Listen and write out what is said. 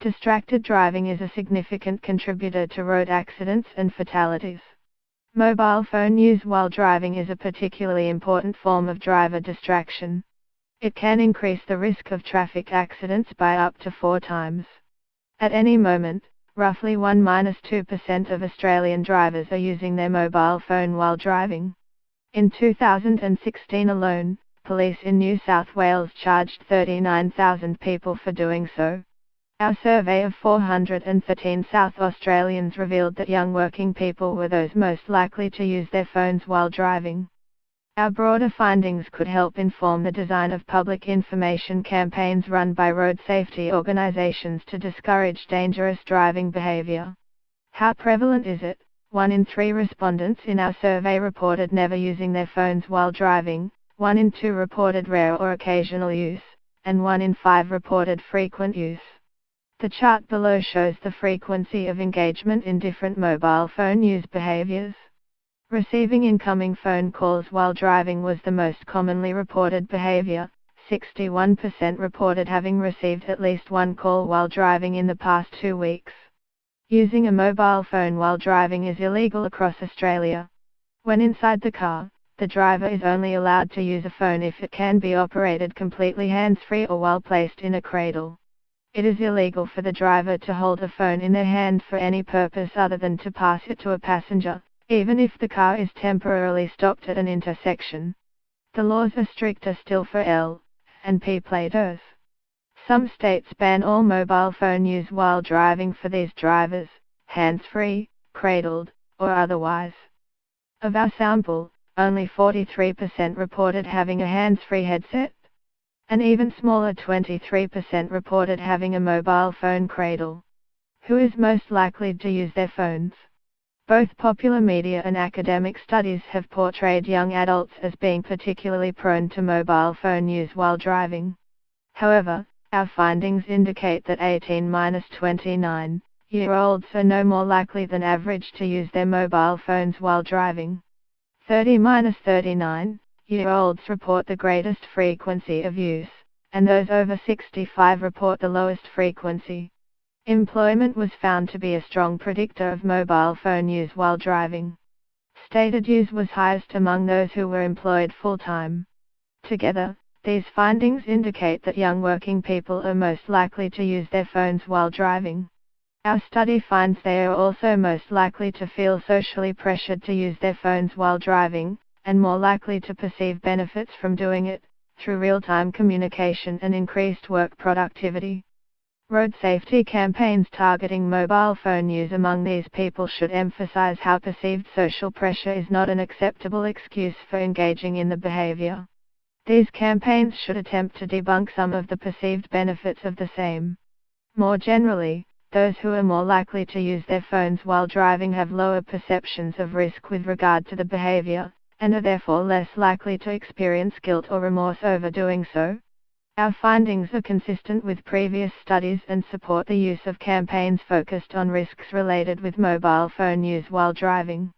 Distracted driving is a significant contributor to road accidents and fatalities. Mobile phone use while driving is a particularly important form of driver distraction. It can increase the risk of traffic accidents by up to 4 times. At any moment, roughly 1–2% of Australian drivers are using their mobile phone while driving. In 2016 alone, police in New South Wales charged 39,000 people for doing so. Our survey of 413 South Australians revealed that young working people were those most likely to use their phones while driving. Our broader findings could help inform the design of public information campaigns run by road safety organizations to discourage dangerous driving behavior. How prevalent is it? 1 in 3 respondents in our survey reported never using their phones while driving, 1 in 2 reported rare or occasional use, and 1 in 5 reported frequent use. The chart below shows the frequency of engagement in different mobile phone use behaviors. Receiving incoming phone calls while driving was the most commonly reported behavior. 61% reported having received at least 1 call while driving in the past 2 weeks. Using a mobile phone while driving is illegal across Australia. When inside the car, the driver is only allowed to use a phone if it can be operated completely hands-free or while placed in a cradle. It is illegal for the driver to hold a phone in their hand for any purpose other than to pass it to a passenger, even if the car is temporarily stopped at an intersection. The laws are stricter still for L and P platers. Some states ban all mobile phone use while driving for these drivers, hands-free, cradled, or otherwise. Of our sample, only 43% reported having a hands-free headset. An even smaller 23% reported having a mobile phone cradle. Who is most likely to use their phones? Both popular media and academic studies have portrayed young adults as being particularly prone to mobile phone use while driving. However, our findings indicate that 18–29-year-olds are no more likely than average to use their mobile phones while driving. 30–39-year-olds report the greatest frequency of use, and those over 65 report the lowest frequency. Employment was found to be a strong predictor of mobile phone use while driving. Stated use was highest among those who were employed full-time. Together, these findings indicate that young working people are most likely to use their phones while driving. Our study finds they are also most likely to feel socially pressured to use their phones while driving, and more likely to perceive benefits from doing it, through real-time communication and increased work productivity. Road safety campaigns targeting mobile phone use among these people should emphasize how perceived social pressure is not an acceptable excuse for engaging in the behavior. These campaigns should attempt to debunk some of the perceived benefits of the same. More generally, those who are more likely to use their phones while driving have lower perceptions of risk with regard to the behavior, and are therefore less likely to experience guilt or remorse over doing so. Our findings are consistent with previous studies and support the use of campaigns focused on risks related with mobile phone use while driving.